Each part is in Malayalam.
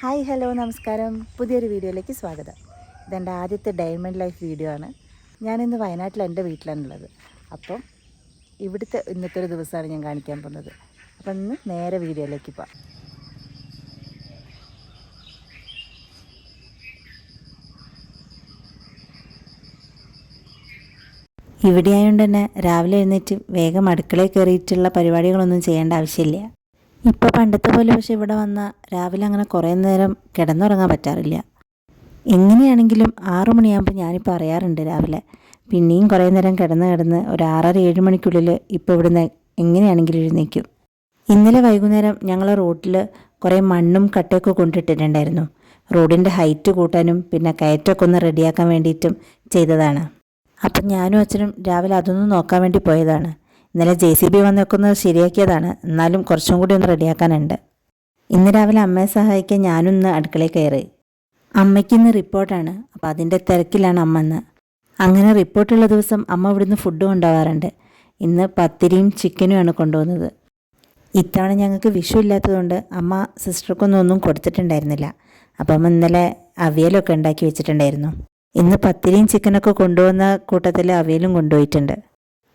ഹായ് ഹലോ നമസ്കാരം. പുതിയൊരു വീഡിയോയിലേക്ക് സ്വാഗതം. ഇതെൻ്റെ ആദ്യത്തെ ഡയമണ്ട് ലൈഫ് വീഡിയോ ആണ്. ഞാനിന്ന് വയനാട്ടിൽ എൻ്റെ വീട്ടിലാണുള്ളത്. അപ്പം ഇവിടുത്തെ ഇന്നത്തെ ഒരു ദിവസമാണ് ഞാൻ കാണിക്കാൻ പോകുന്നത്. അപ്പം ഇന്ന് നേരെ വീഡിയോയിലേക്ക് പോകാം. ഇവിടെ ആയതുകൊണ്ട് തന്നെ രാവിലെ എഴുന്നേറ്റ് വേഗം അടുക്കളയിൽ കയറിയിട്ടുള്ള പരിപാടികളൊന്നും ചെയ്യേണ്ട ആവശ്യമില്ല. ഇപ്പോൾ പണ്ടത്തെ പോലെ പക്ഷെ ഇവിടെ വന്നാൽ രാവിലെ അങ്ങനെ കുറേ നേരം കിടന്നുറങ്ങാൻ പറ്റാറില്ല. എങ്ങനെയാണെങ്കിലും 6 മണിയാകുമ്പോൾ ഞാനിപ്പോൾ അറിയാറുണ്ട് രാവിലെ. പിന്നെയും കുറേ നേരം കിടന്ന് ഒരു 6:30-7 മണിക്കുള്ളിൽ ഇപ്പോൾ ഇവിടുന്ന് എങ്ങനെയാണെങ്കിലും എഴുന്നേക്കും. ഇന്നലെ വൈകുന്നേരം ഞങ്ങൾ റോഡിൽ കുറേ മണ്ണും കട്ടയൊക്കെ കൊണ്ടിട്ടിട്ടുണ്ടായിരുന്നു. റോഡിൻ്റെ ഹൈറ്റ് കൂട്ടാനും പിന്നെ കയറ്റമൊക്കെ ഒന്ന് റെഡിയാക്കാൻ വേണ്ടിയിട്ടും ചെയ്തതാണ്. അപ്പം ഞാനും അച്ഛനും രാവിലെ അതൊന്നും നോക്കാൻ വേണ്ടി പോയതാണ്. ഇന്നലെ JCB വന്നൊക്കെ ഒന്ന് ശരിയാക്കിയതാണ്, എന്നാലും കുറച്ചും കൂടി ഒന്ന് റെഡിയാക്കാനുണ്ട്. ഇന്ന് രാവിലെ അമ്മയെ സഹായിക്കാൻ ഞാനൊന്ന് അടുക്കളയിൽ കയറി. അമ്മയ്ക്കിന്ന് റിപ്പോർട്ടാണ്, അപ്പോൾ അതിൻ്റെ തിരക്കിലാണ് അമ്മ ഇന്ന്. അങ്ങനെ റിപ്പോർട്ടുള്ള ദിവസം അമ്മ ഇവിടുന്ന് ഫുഡ് കൊണ്ടുപോകാറുണ്ട്. ഇന്ന് പത്തിരിയും ചിക്കനുമാണ് കൊണ്ടുപോകുന്നത്. ഇത്തവണ ഞങ്ങൾക്ക് വിഷു ഇല്ലാത്തതുകൊണ്ട് അമ്മ സിസ്റ്റർക്കൊന്നും കൊടുത്തിട്ടുണ്ടായിരുന്നില്ല. അപ്പം അമ്മ ഇന്നലെ അവിയലൊക്കെ ഉണ്ടാക്കി വെച്ചിട്ടുണ്ടായിരുന്നു. ഇന്ന് പത്തിരിയും ചിക്കനൊക്കെ കൊണ്ടുപോകുന്ന കൂട്ടത്തിൽ അവിയലും കൊണ്ടുപോയിട്ടുണ്ട്.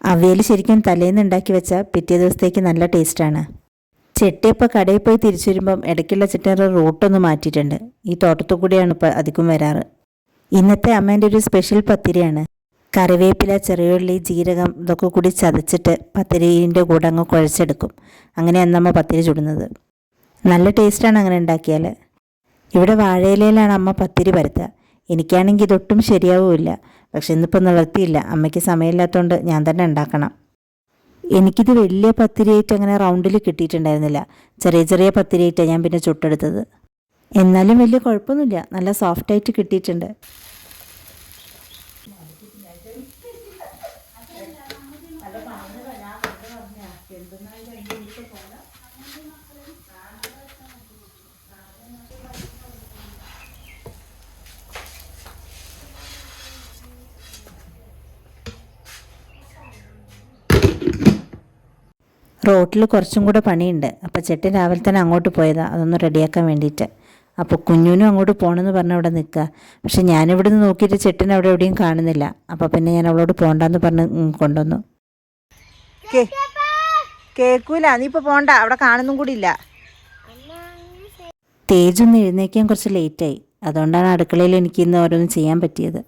അവിയൽ ശരിക്കും തലേന്ന് ഉണ്ടാക്കി വെച്ചാൽ പിറ്റേ ദിവസത്തേക്ക് നല്ല ടേസ്റ്റാണ്. ചെട്ടിയപ്പോൾ കടയിൽ പോയി തിരിച്ചു വരുമ്പം ഇടയ്ക്കുള്ള ചെട്ടിയുടെ റൂട്ടൊന്ന് മാറ്റിയിട്ടുണ്ട്. ഈ തോട്ടത്തു കൂടിയാണ് ഇപ്പോൾ അധികം വരാറ്. ഇന്നത്തെ അമ്മേൻ്റെ ഒരു സ്പെഷ്യൽ പത്തിരിയാണ്. കറിവേപ്പില, ചെറിയുള്ളി, ജീരകം ഇതൊക്കെ കൂടി ചതച്ചിട്ട് പത്തിരീൻ്റെ കൂടെ അങ്ങ് കുഴച്ചെടുക്കും. അങ്ങനെയാണ് അമ്മ പത്തിരി ചുടുന്നത്. നല്ല ടേസ്റ്റാണ് അങ്ങനെ ഉണ്ടാക്കിയാൽ. ഇവിടെ വാഴയിലയിലാണ് അമ്മ പത്തിരി പരത്തുക. എനിക്കാണെങ്കിൽ ഇതൊട്ടും ശരിയാവില്ല. പക്ഷെ ഇന്നിപ്പോൾ നിവർത്തിയില്ല, അമ്മയ്ക്ക് സമയമില്ലാത്തതുകൊണ്ട് ഞാൻ തന്നെ ഉണ്ടാക്കണം. എനിക്കിത് വലിയ പത്തിരിയായിട്ട് അങ്ങനെ റൗണ്ടിൽ കിട്ടിയിട്ടുണ്ടായിരുന്നില്ല. ചെറിയ ചെറിയ പത്തിരിയായിട്ടാണ് ഞാൻ പിന്നെ ചുട്ടെടുത്തത്. എന്നാലും വലിയ കുഴപ്പമൊന്നുമില്ല, നല്ല സോഫ്റ്റായിട്ട് കിട്ടിയിട്ടുണ്ട്. റോട്ടിൽ കുറച്ചും കൂടെ പണിയുണ്ട്. അപ്പോൾ ചേട്ടൻ രാവിലെ തന്നെ അങ്ങോട്ട് പോയതാണ് അതൊന്ന് റെഡിയാക്കാൻ വേണ്ടിയിട്ട്. അപ്പോൾ കുഞ്ഞുനും അങ്ങോട്ട് പോകണമെന്ന് പറഞ്ഞ് അവിടെ നിൽക്കുക. പക്ഷെ ഞാനിവിടെ നിന്ന് നോക്കിയിട്ട് ചേട്ടൻ അവിടെ എവിടെയും കാണുന്നില്ല. അപ്പോൾ പിന്നെ ഞാൻ അവളോട് പോകണ്ടെന്ന് പറഞ്ഞ് കൊണ്ടുവന്നു. കേൾക്കൂല, നീ ഇപ്പോൾ പോകണ്ട, അവിടെ കാണുന്നും കൂടി ഇല്ല. തേജൊന്ന് എഴുന്നേക്കാൻ കുറച്ച് ലേറ്റായി. അതുകൊണ്ടാണ് അടുക്കളയിൽ എനിക്ക് ഇന്ന് ഓരോന്നും ചെയ്യാൻ പറ്റിയത്.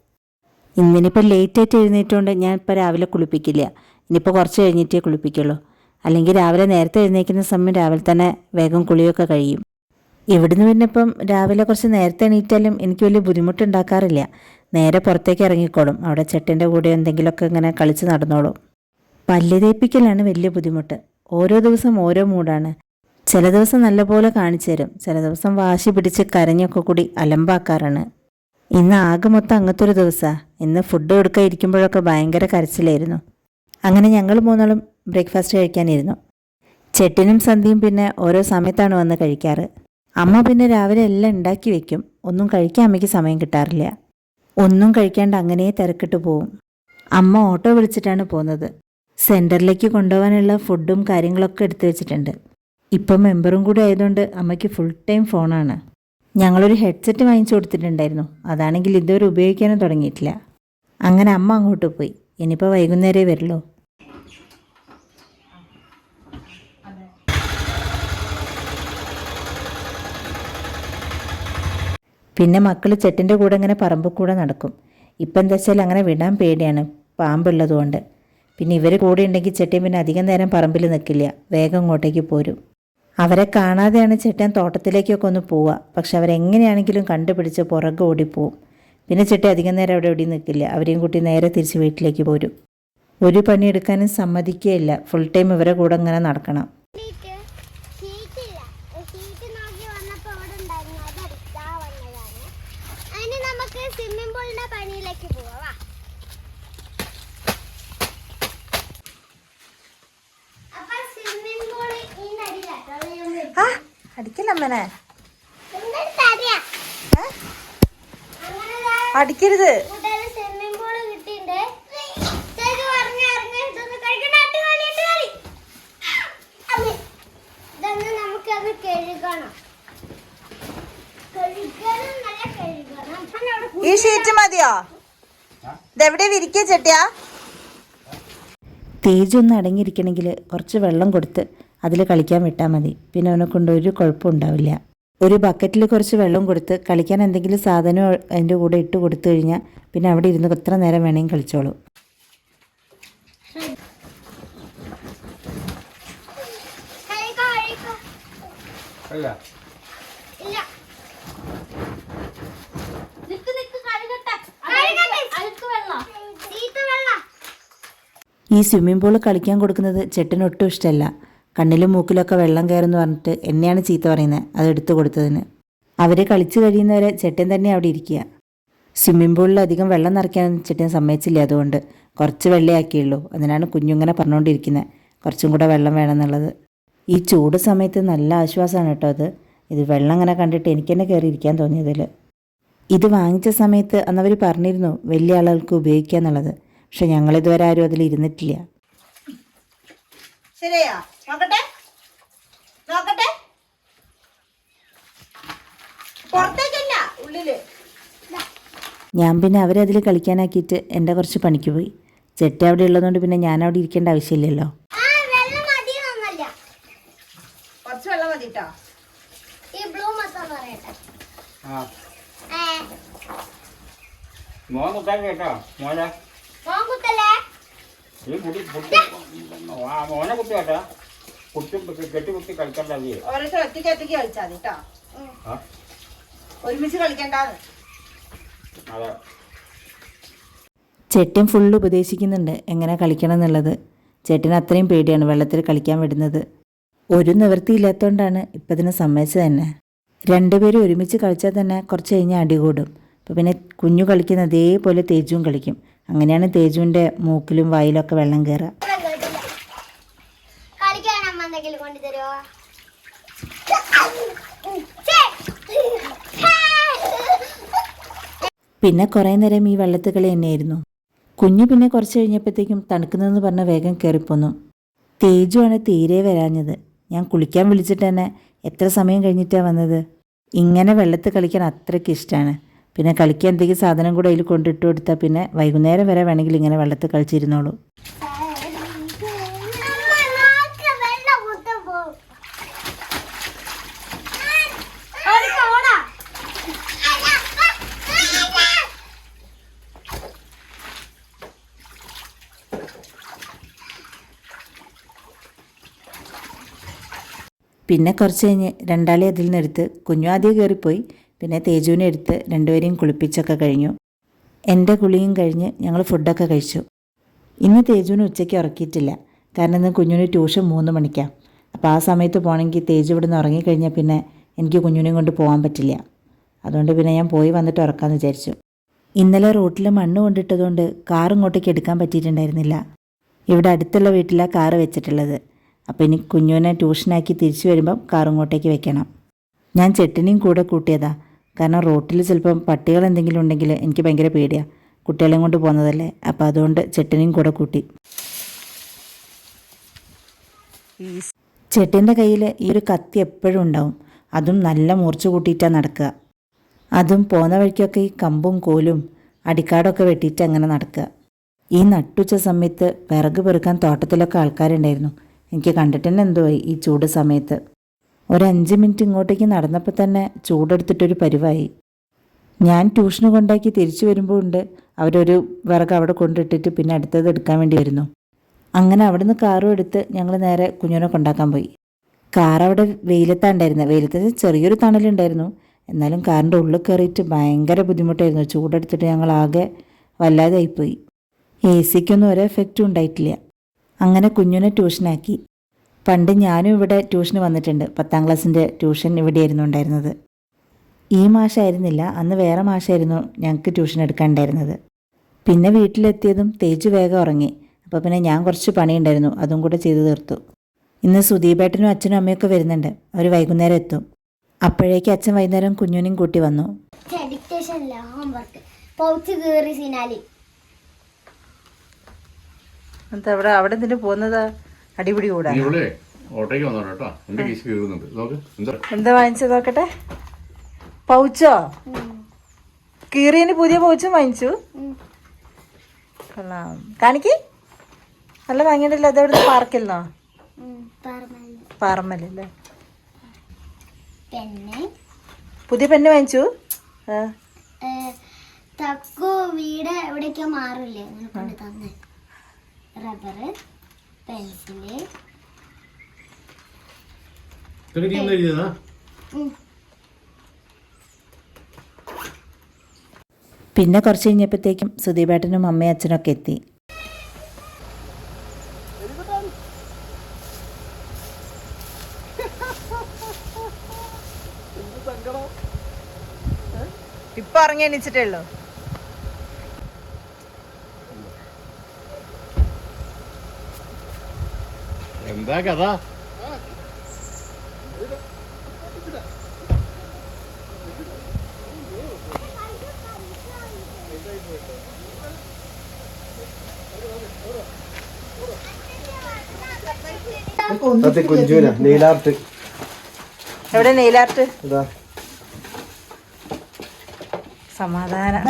ഇന്നിനിപ്പോൾ ലേറ്റായിട്ട് എഴുന്നേറ്റുകൊണ്ട് ഞാൻ ഇപ്പോൾ രാവിലെ കുളിപ്പിക്കില്ല. ഇനിയിപ്പോൾ കുറച്ച് കഴിഞ്ഞിട്ടേ കുളിപ്പിക്കുള്ളൂ. അല്ലെങ്കിൽ രാവിലെ നേരത്തെ എഴുന്നേൽക്കുന്ന സമയം രാവിലെ തന്നെ വേഗം കുളിയൊക്കെ കഴിയും. ഇവിടുന്ന് പിന്നെ ഇപ്പം രാവിലെ കുറച്ച് നേരത്തെ എണീറ്റാലും എനിക്ക് വലിയ ബുദ്ധിമുട്ടുണ്ടാക്കാറില്ല. നേരെ പുറത്തേക്ക് ഇറങ്ങിക്കോളും. അവിടെ ചെട്ടൻ്റെ കൂടെ എന്തെങ്കിലുമൊക്കെ ഇങ്ങനെ കളിച്ച് നടന്നോളും. പല്ല് തേപ്പിക്കലാണ് വലിയ ബുദ്ധിമുട്ട്. ഓരോ ദിവസം ഓരോ മൂഡാണ്. ചില ദിവസം നല്ലപോലെ കാണിച്ചു തരും, ചില ദിവസം വാശി പിടിച്ച് കരഞ്ഞൊക്കെ കൂടി അലമ്പാക്കാറാണ്. ഇന്ന് ആകെ മൊത്തം അങ്ങനത്തെ ഒരു ദിവസമാണ്. ഇന്ന് ഫുഡ് കൊടുക്കാൻ ഇരിക്കുമ്പോഴൊക്കെ ഭയങ്കര കരച്ചിലായിരുന്നു. അങ്ങനെ ഞങ്ങൾ മൂന്നാളും ബ്രേക്ക്ഫാസ്റ്റ് കഴിക്കാനിരുന്നു. ചെട്ടിനും സന്ധ്യയും പിന്നെ ഓരോ സമയത്താണ് വന്ന് കഴിക്കാറ്. അമ്മ പിന്നെ രാവിലെ എല്ലാം ഉണ്ടാക്കി വെക്കും. ഒന്നും കഴിക്കാൻ അമ്മയ്ക്ക് സമയം കിട്ടാറില്ല. ഒന്നും കഴിക്കാണ്ട് അങ്ങനെ തിരക്കിട്ട് പോവും. അമ്മ ഓട്ടോ വിളിച്ചിട്ടാണ് പോകുന്നത്. സെൻറ്ററിലേക്ക് കൊണ്ടുപോകാനുള്ള ഫുഡും കാര്യങ്ങളൊക്കെ എടുത്തു വെച്ചിട്ടുണ്ട്. ഇപ്പം മെമ്പറും കൂടി ആയതുകൊണ്ട് അമ്മയ്ക്ക് ഫുൾ ടൈം ഫോണാണ്. ഞങ്ങളൊരു ഹെഡ്സെറ്റ് വാങ്ങിച്ചു കൊടുത്തിട്ടുണ്ടായിരുന്നു. അതാണെങ്കിൽ ഇതുവരെ ഉപയോഗിക്കാനും തുടങ്ങിയിട്ടില്ല. അങ്ങനെ അമ്മ അങ്ങോട്ട് പോയി. ഇനിയിപ്പോൾ വൈകുന്നേരമേ വരുള്ളൂ. പിന്നെ മക്കൾ ചെട്ടിൻ്റെ കൂടെ അങ്ങനെ പറമ്പിൽ കൂടെ നടക്കും. ഇപ്പം എന്താ വെച്ചാൽ അങ്ങനെ വിടാൻ പേടിയാണ്, പാമ്പുള്ളതുകൊണ്ട്. പിന്നെ ഇവർ കൂടെ ഉണ്ടെങ്കിൽ ചെട്ടിയും പിന്നെ അധികം നേരം പറമ്പിൽ നിൽക്കില്ല, വേഗം ഇങ്ങോട്ടേക്ക് പോരും. അവരെ കാണാതെയാണ് ചെട്ടൻ തോട്ടത്തിലേക്കൊക്കെ ഒന്ന് പോവുക. പക്ഷെ അവരെങ്ങനെയാണെങ്കിലും കണ്ടുപിടിച്ച് പുറകെ ഓടിപ്പോവും. പിന്നെ ചെട്ടി അധികം നേരം അവിടെ എവിടെയും നിൽക്കില്ല, അവരെയും കൂട്ടി നേരെ തിരിച്ച് വീട്ടിലേക്ക് പോരും. ഒരു പണിയെടുക്കാനും സമ്മതിക്കുകയില്ല. ഫുൾ ടൈം ഇവരെ കൂടെ ഇങ്ങനെ നടക്കണം. അടിക്കല്ലമ്മനെ, അടിക്കരുത്. ഈ ഷീറ്റ് മതിയോ? ഇതെവിടെ വിരിക്കുക ചേട്ടിയാ? തേജ് ഒന്ന് അടങ്ങിയിരിക്കണമെങ്കിൽ കുറച്ച് വെള്ളം കൊടുത്ത് അതിൽ കളിക്കാൻ വിട്ടാൽ മതി. പിന്നെ അവനെ കൊണ്ട് ഒരു കുഴപ്പം ഉണ്ടാവില്ല. ഒരു ബക്കറ്റിൽ കുറച്ച് വെള്ളം കൊടുത്ത് കളിക്കാൻ എന്തെങ്കിലും സാധനം അതിൻ്റെ കൂടെ ഇട്ട് കൊടുത്തു കഴിഞ്ഞാൽ പിന്നെ അവിടെ ഇരുന്ന് എത്ര നേരം വേണമെങ്കിൽ കളിച്ചോളൂ. ഈ സ്വിമ്മിംഗ് പൂൾ കളിക്കാൻ കൊടുക്കുന്നത് ചേട്ടന് ഒട്ടും ഇഷ്ടമല്ല. കണ്ണിലും മൂക്കിലൊക്കെ വെള്ളം കയറുമെന്ന് പറഞ്ഞിട്ട് എന്നെയാണ് ചീത്ത പറയുന്നത് അത് എടുത്തു കൊടുത്തതിന്. അവർ കളിച്ച് കഴിയുന്നവരെ ചേട്ടൻ തന്നെ അവിടെ ഇരിക്കുക. സ്വിമ്മിംഗ് പൂളിൽ അധികം വെള്ളം നിറയ്ക്കാനൊന്നും ചേട്ടൻ സമ്മതിച്ചില്ല. അതുകൊണ്ട് കുറച്ച് വെള്ളയാക്കിയുള്ളൂ. അതിനാണ് കുഞ്ഞുങ്ങനെ പറഞ്ഞുകൊണ്ടിരിക്കുന്നത് കുറച്ചും കൂടെ വെള്ളം വേണമെന്നുള്ളത്. ഈ ചൂട് സമയത്ത് നല്ല ആശ്വാസമാണ് കേട്ടോ അത്. ഇത് വെള്ളം അങ്ങനെ കണ്ടിട്ട് എനിക്ക് തന്നെ കയറി ഇരിക്കാൻ തോന്നിയതിൽ. ഇത് വാങ്ങിച്ച സമയത്ത് അന്നവർ പറഞ്ഞിരുന്നു വലിയ ആളുകൾക്ക് ഉപയോഗിക്കുക എന്നുള്ളത്. പക്ഷെ ഞങ്ങളിതുവരെ ആരും അതിൽ ഇരുന്നിട്ടില്ല. ശരിയാ, നോക്കട്ടെ നോക്കട്ടെ, പുറത്തേക്കല്ല ഉള്ളില്. ഞാൻ പിന്നെ അവരതിൽ കളിക്കാനാക്കിയിട്ട് എൻ്റെ കുറച്ച് പണിക്ക് പോയി. ചെട്ടി അവിടെ ഉള്ളതുകൊണ്ട് പിന്നെ ഞാൻ അവിടെ ഇരിക്കേണ്ട ആവശ്യമില്ലല്ലോ. കുറച്ച് വെള്ളം മതി കേട്ടോ. മോനെ കുത്തി കേട്ടാ കെട്ടി കുത്തി കളിക്കണ്ട. ഓരോരുത്തർ ഒറ്റയ്ക്ക് ഒറ്റയ്ക്ക് കളിച്ചാൽ മതി കേട്ടോ, ഒരുമിച്ച് കളിക്കണ്ടാന്ന്. ചേട്ടൻ ഫുള്ള് ഉപദേശിക്കുന്നുണ്ട് എങ്ങനെ കളിക്കണം എന്നുള്ളത്. ചേട്ടന് അത്രയും പേടിയാണ് വെള്ളത്തിൽ കളിക്കാൻ വിടുന്നത്. ഒരു നിവൃത്തിയില്ലാത്തതുകൊണ്ടാണ് ഇപ്പം ഇതിനെ സമ്മതിച്ചത് തന്നെ. രണ്ടുപേരും ഒരുമിച്ച് കളിച്ചാൽ തന്നെ കുറച്ച് കഴിഞ്ഞാൽ അടികൂടും. അപ്പോൾ പിന്നെ കുഞ്ഞു കളിക്കുന്ന അതേപോലെ തേജുവും കളിക്കും. അങ്ങനെയാണ് തേജുവിൻ്റെ മൂക്കിലും വായിലൊക്കെ വെള്ളം കയറുക. പിന്നെ കുറേ നേരം ഈ വെള്ളത്തിൽ കളി തന്നെയായിരുന്നു. കുഞ്ഞു പിന്നെ കുറച്ച് കഴിഞ്ഞപ്പോഴത്തേക്കും തണുക്കുന്നതെന്ന് പറഞ്ഞ വേഗം കയറിപ്പോന്നു. തേജുവാണ് തീരെ വരാഞ്ഞത്. ഞാൻ കുളിക്കാൻ വിളിച്ചിട്ട് തന്നെ എത്ര സമയം കഴിഞ്ഞിട്ടാണ് വന്നത്. ഇങ്ങനെ വെള്ളത്തിൽ കളിക്കാൻ അത്രയ്ക്ക് ഇഷ്ടമാണ്. പിന്നെ കളിക്കാൻ എന്തെങ്കിലും സാധനം കൂടെ അതിൽ കൊണ്ടിട്ട് കൊടുത്താൽ പിന്നെ വൈകുന്നേരം വരെ വേണമെങ്കിൽ ഇങ്ങനെ വെള്ളത്തിൽ കളിച്ചിരുന്നോളൂ. പിന്നെ കുറച്ച് കഴിഞ്ഞ് രണ്ടാളെ അതിൽ നിന്ന് എടുത്ത് കുഞ്ഞു ആദ്യം കയറിപ്പോയി. പിന്നെ തേജുവിനെ എടുത്ത് രണ്ടുപേരെയും കുളിപ്പിച്ചൊക്കെ കഴിഞ്ഞു. എൻ്റെ കുളിയും കഴിഞ്ഞ് ഞങ്ങൾ ഫുഡൊക്കെ കഴിച്ചു. ഇന്ന് തേജുവിന് ഉച്ചയ്ക്ക് ഉറക്കിയിട്ടില്ല. കാരണം ഇന്ന് കുഞ്ഞുവിന് ട്യൂഷൻ 3 മണിക്കാണ്. അപ്പോൾ ആ സമയത്ത് പോകണമെങ്കിൽ തേജു ഇവിടെ നിന്ന് ഉറങ്ങിക്കഴിഞ്ഞാൽ പിന്നെ എനിക്ക് കുഞ്ഞുവിനെയും കൊണ്ട് പോകാൻ പറ്റില്ല. അതുകൊണ്ട് പിന്നെ ഞാൻ പോയി വന്നിട്ട് ഉറക്കാമെന്ന് വിചാരിച്ചു. ഇന്നലെ റോട്ടിൽ മണ്ണ് കൊണ്ടിട്ടതുകൊണ്ട് കാർ ഇങ്ങോട്ടേക്ക് എടുക്കാൻ പറ്റിയിട്ടുണ്ടായിരുന്നില്ല. ഇവിടെ അടുത്തുള്ള വീട്ടിലാണ് കാറ് വെച്ചിട്ടുള്ളത്. അപ്പോൾ ഇനി കുഞ്ഞുവിനെ ട്യൂഷനാക്കി തിരിച്ചു വരുമ്പം കാർ ഇങ്ങോട്ടേക്ക് വെക്കണം. ഞാൻ ചെട്ടിനെയും കൂടെ കൂട്ടിയതാ. കാരണം റോട്ടിൽ ചിലപ്പം പട്ടികൾ എന്തെങ്കിലും ഉണ്ടെങ്കിൽ എനിക്ക് ഭയങ്കര പേടിയാണ്. കുട്ടികളെയും കൊണ്ട് പോകുന്നതല്ലേ. അപ്പോൾ അതുകൊണ്ട് ചെട്ടിനെയും കൂടെ കൂട്ടി. ചെട്ടിൻ്റെ കയ്യിൽ ഈ ഒരു കത്തി എപ്പോഴും ഉണ്ടാവും. അതും നല്ല മൂർച്ച കൂട്ടിയിട്ടാണ് നടക്കുക. അതും പോകുന്ന വഴിക്കൊക്കെ ഈ കമ്പും കോലും അടിക്കാടൊക്കെ വെട്ടിയിട്ട് അങ്ങനെ നടക്കുക. ഈ നട്ടുച്ച സമയത്ത് വിറക് പെറുക്കാൻ തോട്ടത്തിലൊക്കെ ആൾക്കാരുണ്ടായിരുന്നു. എനിക്ക് കണ്ടിട്ട് തന്നെ എന്തോ ഈ ചൂട് സമയത്ത്. ഒരു 5 മിനിറ്റ് ഇങ്ങോട്ടേക്ക് നടന്നപ്പോൾ തന്നെ ചൂടെടുത്തിട്ടൊരു പരിവായി. ഞാൻ ട്യൂഷന് കൊണ്ടാക്കി തിരിച്ചു വരുമ്പോൾ ഉണ്ട് അവരൊരു വിറക് അവിടെ കൊണ്ടിട്ടിട്ട് പിന്നെ അടുത്തത് എടുക്കാൻ വേണ്ടി വരുന്നു. അങ്ങനെ അവിടെ നിന്ന് കാറും എടുത്ത് ഞങ്ങൾ നേരെ കുഞ്ഞിനെ കൊണ്ടാക്കാൻ പോയി. കാർ അവിടെ വെയിലത്താണ്ടായിരുന്നത്. വെയിലത്ത് ചെറിയൊരു തണലുണ്ടായിരുന്നു. എന്നാലും കാറിൻ്റെ ഉള്ളിൽ കയറിയിട്ട് ഭയങ്കര ബുദ്ധിമുട്ടായിരുന്നു. ചൂടെടുത്തിട്ട് ഞങ്ങൾ ആകെ വല്ലാതെ ആയിപ്പോയി. AC-ക്കൊന്നും ഒരു എഫക്റ്റും ഉണ്ടായിട്ടില്ല. അങ്ങനെ കുഞ്ഞിനെ ട്യൂഷനാക്കി. പണ്ട് ഞാനും ഇവിടെ ട്യൂഷന് വന്നിട്ടുണ്ട്. 10ാം ക്ലാസ്സിൻ്റെ ട്യൂഷൻ ഇവിടെയായിരുന്നു ഉണ്ടായിരുന്നത്. ഈ മാഷായിരുന്നില്ല, അന്ന് വേറെ മാഷായിരുന്നു ഞങ്ങൾക്ക് ട്യൂഷൻ എടുക്കാനുണ്ടായിരുന്നത്. പിന്നെ വീട്ടിലെത്തിയതും തേജു വേഗം ഉറങ്ങി. അപ്പോൾ പിന്നെ ഞാൻ കുറച്ച് പണിയുണ്ടായിരുന്നു, അതും കൂടെ ചെയ്തു തീർത്തു. ഇന്ന് സുദീപേട്ടനും അച്ഛനും അമ്മയൊക്കെ വരുന്നുണ്ട്. അവർ വൈകുന്നേരം എത്തും. അപ്പോഴേക്ക് അച്ഛൻ വൈകുന്നേരം കുഞ്ഞുനെയും കൂട്ടി വന്നു. അവിടെ എന്തിനു പോകുന്നതാ? അടിപിടി കൂടാ. എന്താ വാങ്ങിച്ചത് നോക്കട്ടെ. പൗച്ചോ? കീറിയന് പുതിയ പൗച്ചും വാങ്ങിച്ചു. കൊള്ളാം. കാണിക്ക്. നല്ല ഭംഗിയുണ്ടല്ലോ. അതെവിടെ പാർക്കിൽ നിന്നോ? പാറമല്ലേ. പുതിയ പെണ്ണ് വാങ്ങിച്ചു. തക്കു വീട് എവിടേക്കോ മാറില്ലേ കൊണ്ട് തന്നെ. Rubber, pencil. പിന്നെ കുറച്ച് കഴിഞ്ഞപ്പോഴത്തേക്കും സുദീപേട്ടനും അമ്മയും അച്ഛനൊക്കെ എത്തി. ഇപ്പൊ ഇറങ്ങി എണീച്ചിട്ടേ ഉള്ളൂ. എന്താ കഥ? കുഞ്ചുന നീലാർട്ട്. എവിടെ നെയിലാർട്ട്? സമാധാനം.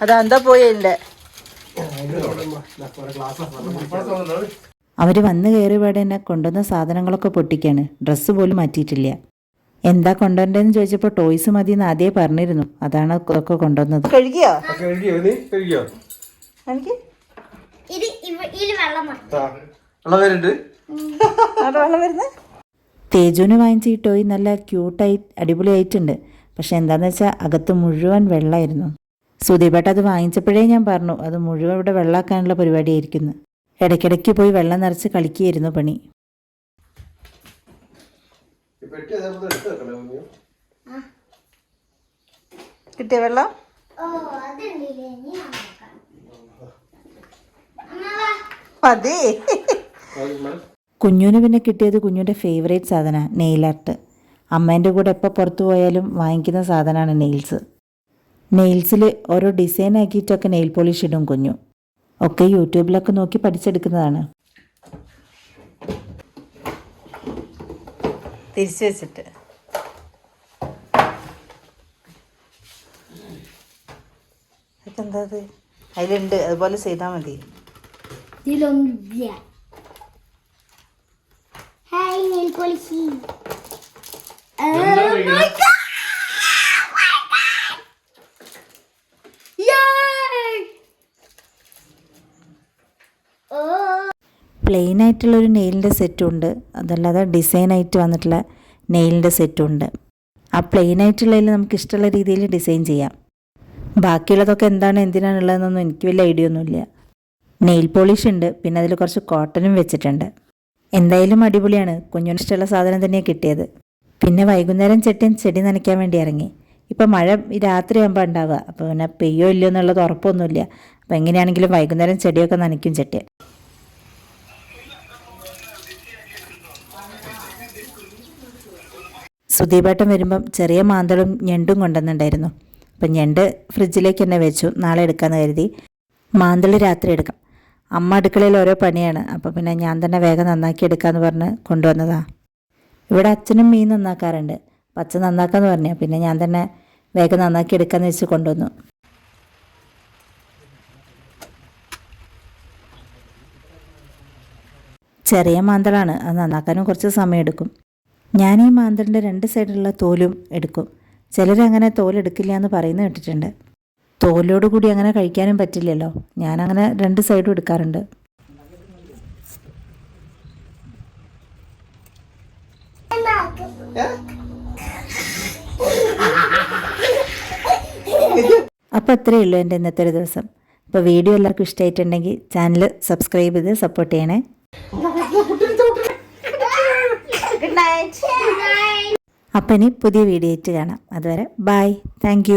അതെന്താ പോയില്ലേ? അവർ വന്ന് കയറിയപാടെ തന്നെ കൊണ്ടുവന്ന സാധനങ്ങളൊക്കെ പൊട്ടിക്കാണ്. ഡ്രസ്സ് പോലും മാറ്റിയിട്ടില്ല. എന്താ കൊണ്ടുവരേണ്ടതെന്ന് ചോദിച്ചപ്പോൾ ടോയ്സ് മതി എന്ന് ആദ്യമേ പറഞ്ഞിരുന്നു. അതാണ് ഒക്കെ കൊണ്ടുവന്നത്. കഴുകിയോ? വെള്ളം വരുന്നത്. തേജുവിന് വാങ്ങിച്ച ഈ ടോയ് നല്ല ക്യൂട്ടായി അടിപൊളിയായിട്ടുണ്ട്. പക്ഷെ എന്താണെന്ന് വെച്ചാൽ അകത്ത് മുഴുവൻ വെള്ളമായിരുന്നു. സുദീപേട്ട അത് വാങ്ങിച്ചപ്പോഴേ ഞാൻ പറഞ്ഞു അത് മുഴുവൻ ഇവിടെ വെള്ളമാക്കാനുള്ള പരിപാടിയായിരിക്കുന്നു. ഇടയ്ക്കിടയ്ക്ക് പോയി വെള്ളം നിറച്ച് കളിക്കുകയായിരുന്നു പണി. കിട്ടിയ വെള്ളം മതി. കുഞ്ഞുവിന് പിന്നെ കിട്ടിയത് കുഞ്ഞുവിൻ്റെ ഫേവറേറ്റ് സാധനമാണ് നെയിൽ ആർട്ട്. അമ്മേൻ്റെ കൂടെ എപ്പോൾ പുറത്തു പോയാലും വാങ്ങിക്കുന്ന സാധനമാണ് നെയിൽസ്. നെയിൽസിൽ ഓരോ ഡിസൈൻ ആക്കിയിട്ടൊക്കെ നെയിൽ പോളിഷ് ഇടും കുഞ്ഞു. ഒക്കെ യൂട്യൂബിലൊക്കെ നോക്കി പഠിച്ചെടുക്കുന്നതാണ്. തിരിച്ചു വെച്ചിട്ട് എന്താ അതിലുണ്ട്, അതുപോലെ ചെയ്താൽ മതി. ഇതിലൊന്നുമില്ല. Hi nail polish. പ്ലെയിൻ ആയിട്ടുള്ളൊരു നെയിലിൻ്റെ സെറ്റും ഉണ്ട്, അതല്ലാതെ ഡിസൈൻ ആയിട്ട് വന്നിട്ടുള്ള നെയിലിൻ്റെ സെറ്റും ഉണ്ട്. ആ പ്ലെയിൻ ആയിട്ടുള്ളതിൽ നമുക്ക് ഇഷ്ടമുള്ള രീതിയിൽ ഡിസൈൻ ചെയ്യാം. ബാക്കിയുള്ളതൊക്കെ എന്താണ് എന്തിനാണുള്ളതെന്നൊന്നും എനിക്ക് വലിയ ഐഡിയ ഒന്നുമില്ല. നെയിൽ പോളിഷ് ഉണ്ട്, പിന്നെ അതിൽ കുറച്ച് കോട്ടനും വെച്ചിട്ടുണ്ട്. എന്തായാലും അടിപൊളിയാണ്. കുഞ്ഞിന് ഇഷ്ടമുള്ള സാധനം തന്നെയാണ് കിട്ടിയത്. പിന്നെ വൈകുന്നേരം ചെടി നനയ്ക്കാൻ വേണ്ടി ഇറങ്ങി. ഇപ്പം മഴ രാത്രിയാകുമ്പോൾ ഉണ്ടാവുക, അപ്പോൾ പിന്നെ പെയ്യോ ഇല്ലയോ എന്നുള്ളത് ഉറപ്പൊന്നുമില്ല. അപ്പോൾ എങ്ങനെയാണെങ്കിലും വൈകുന്നേരം ചെടിയൊക്കെ നനയ്ക്കും ചെട്ടി. സുദീപേട്ടൻ വരുമ്പം ചെറിയ മാന്തളും ഞണ്ടും കൊണ്ടുവന്നിട്ടുണ്ടായിരുന്നു. അപ്പം ഞണ്ട് ഫ്രിഡ്ജിലേക്ക് തന്നെ വെച്ചു, നാളെ എടുക്കാമെന്ന് കരുതി. മാന്തൾ രാത്രി എടുക്കാം. അമ്മ അടുക്കളയിൽ ഓരോ പണിയാണ്, അപ്പോൾ പിന്നെ ഞാൻ തന്നെ വേഗം നന്നാക്കി എടുക്കാമെന്ന് പറഞ്ഞ് കൊണ്ടുവന്നതാണ്. ഇവിടെ അച്ഛനും മീൻ നന്നാക്കാറുണ്ട്. അപ്പം അച്ഛൻ നന്നാക്കാമെന്ന് പറഞ്ഞു, പിന്നെ ഞാൻ തന്നെ വേഗം നന്നാക്കി എടുക്കാമെന്ന് വെച്ച് കൊണ്ടുവന്നു. ചെറിയ മാന്തളാണ്, അത് നന്നാക്കാനും കുറച്ച് സമയമെടുക്കും. ഞാൻ ഈ മാന്തളിൻ്റെ 2 സൈഡിലുള്ള തോലും എടുക്കും. ചിലരങ്ങനെ തോലെടുക്കില്ല എന്ന് പറയുന്നത് കേട്ടിട്ടുണ്ട്. തോലോട് കൂടി അങ്ങനെ കഴിക്കാനും പറ്റില്ലല്ലോ. ഞാനങ്ങനെ 2 സൈഡും എടുക്കാറുണ്ട്. അപ്പോൾ അത്രയേ ഉള്ളൂ എൻ്റെ ഇന്നത്തെ ഒരു ദിവസം. അപ്പോൾ വീഡിയോ എല്ലാവർക്കും ഇഷ്ടമായിട്ടുണ്ടെങ്കിൽ ചാനൽ സബ്സ്ക്രൈബ് ചെയ്ത് സപ്പോർട്ട് ചെയ്യണേ. Good night. അപ്പം ഇനി പുതിയ വീഡിയോ ആയിട്ട് കാണാം. അതുവരെ ബൈ. Thank you.